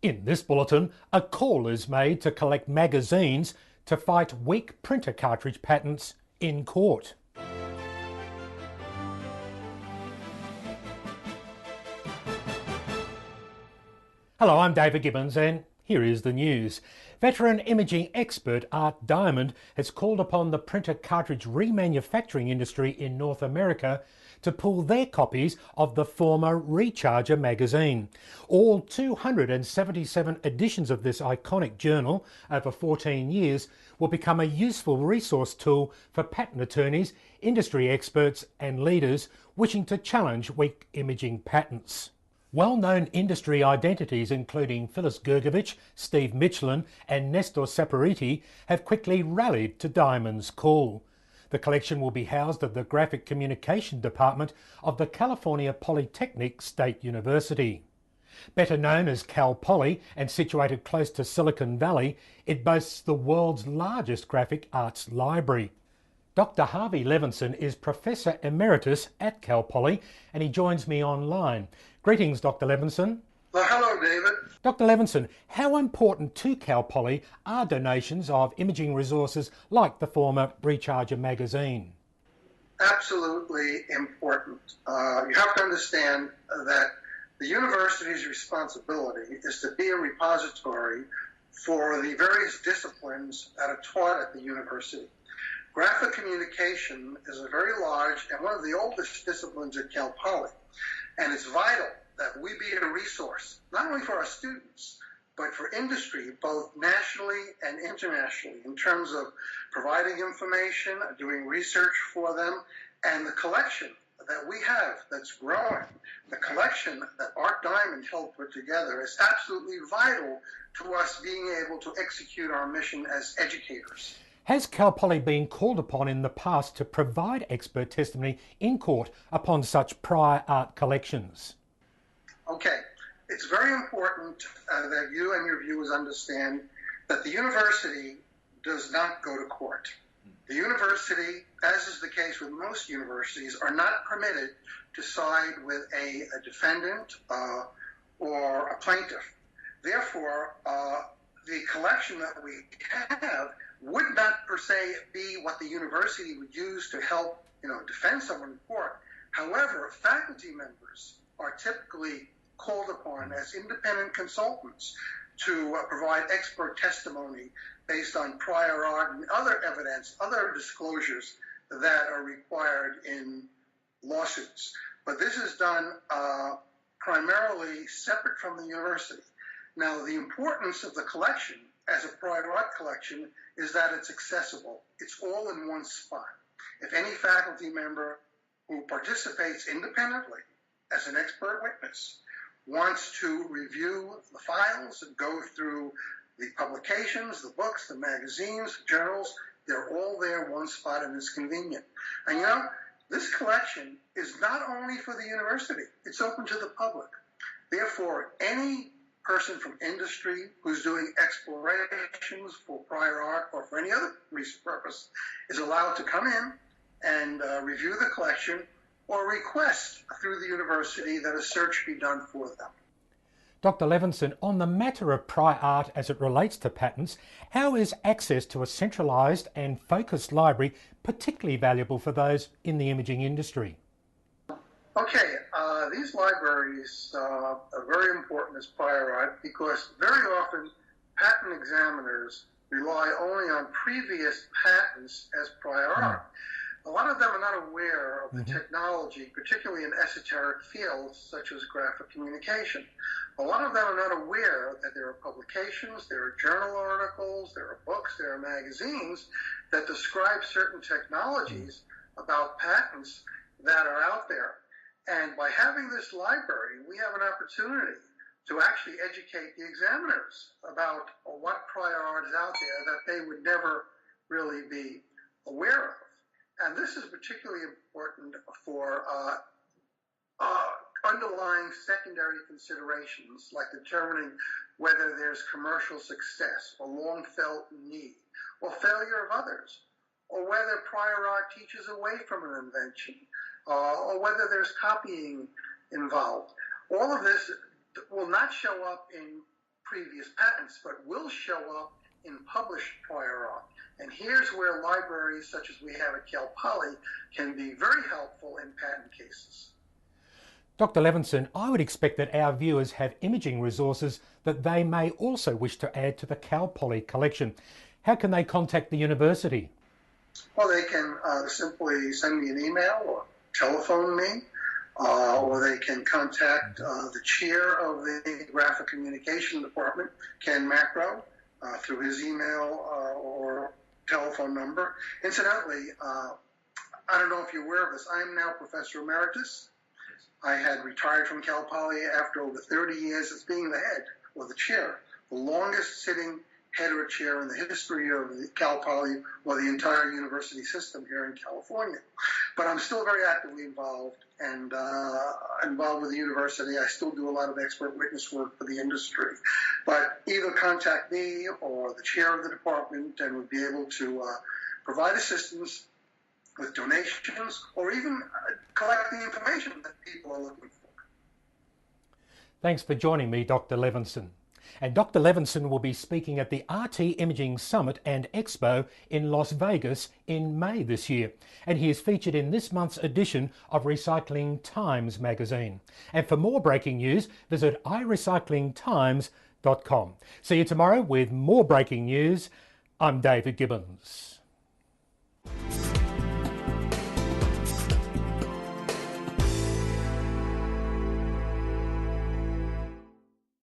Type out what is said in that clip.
In this bulletin, a call is made to collect magazines to fight weak printer cartridge patents in court. Hello, I'm David Gibbons and here is the news. Veteran imaging expert Art Diamond has called upon the printer cartridge remanufacturing industry in North America to pull their copies of the former Recharger magazine. All 277 editions of this iconic journal over 14 years will become a useful resource tool for patent attorneys, industry experts and leaders wishing to challenge weak imaging patents. Well-known industry identities including Phyllis Gergovich, Steve Michelin and Nestor Saporiti have quickly rallied to Diamond's call. The collection will be housed at the Graphic Communication Department of the California Polytechnic State University. Better known as Cal Poly and situated close to Silicon Valley, it boasts the world's largest graphic arts library. Dr. Harvey Levinson is Professor Emeritus at Cal Poly and he joins me online. Greetings, Dr. Levinson. Well, hello, David. Dr. Levinson, how important to Cal Poly are donations of imaging resources like the former Recharger magazine? Absolutely important. You have to understand that the university's responsibility is to be a repository for the various disciplines that are taught at the university. Graphic communication is a very large and one of the oldest disciplines at Cal Poly, and it's vital that we be a resource, not only for our students, but for industry, both nationally and internationally, in terms of providing information, doing research for them, and the collection that we have that's growing, the collection that Art Diamond helped put together is absolutely vital to us being able to execute our mission as educators. Has Cal Poly been called upon in the past to provide expert testimony in court upon such prior art collections? Okay, it's very important that you and your viewers understand that the university does not go to court. The university, as is the case with most universities, are not permitted to side with a defendant or a plaintiff. Therefore, the collection that we have would not per se be what the university would use to help, defend someone in court. However, faculty members are typically called upon as independent consultants to provide expert testimony based on prior art and other evidence, other disclosures that are required in lawsuits. But this is done primarily separate from the university. Now, the importance of the collection as a prior art collection is that it's accessible. It's all in one spot. If any faculty member who participates independently as an expert witness wants to review the files and go through the publications, the books, the magazines, the journals, they're all there in one spot and it's convenient. And this collection is not only for the university, it's open to the public. Therefore, any person from industry who's doing explorations for prior art or for any other purpose is allowed to come in and review the collection or request through the university that a search be done for them. Dr. Levinson, on the matter of prior art as it relates to patents, how is access to a centralised and focused library particularly valuable for those in the imaging industry? Okay, these libraries are very important as prior art because very often patent examiners rely only on previous patents as prior art. A lot of them are not aware of the technology, particularly in esoteric fields such as graphic communication. A lot of them are not aware that there are publications, there are journal articles, there are books, there are magazines that describe certain technologies about patents that are out there. And by having this library, we have an opportunity to actually educate the examiners about what prior art is out there that they would never really be aware of. And this is particularly important for underlying secondary considerations, like determining whether there's commercial success or long-felt need or failure of others, or whether prior art teaches away from an invention, or whether there's copying involved. All of this will not show up in previous patents, but will show up in published prior art. And here's where libraries such as we have at Cal Poly can be very helpful in patent cases. Dr. Levinson, I would expect that our viewers have imaging resources that they may also wish to add to the Cal Poly collection. How can they contact the university? Well, they can simply send me an email or telephone me, or they can contact the chair of the graphic communication department, Ken Macro, through his email or telephone number. Incidentally, I don't know if you're aware of this, I am now Professor Emeritus. I had retired from Cal Poly after over 30 years as being the head or the chair, the longest sitting head or chair in the history of the Cal Poly or the entire university system here in California. But I'm still very actively involved and involved with the university. I still do a lot of expert witness work for the industry. But either contact me or the chair of the department and we'll be able to provide assistance with donations or even collect the information that people are looking for. Thanks for joining me, Dr. Levinson. And Dr. Levinson will be speaking at the RT Imaging Summit and Expo in Las Vegas in May this year. And he is featured in this month's edition of Recycling Times magazine. And for more breaking news, visit irecyclingtimes.com. See you tomorrow with more breaking news. I'm David Gibbons.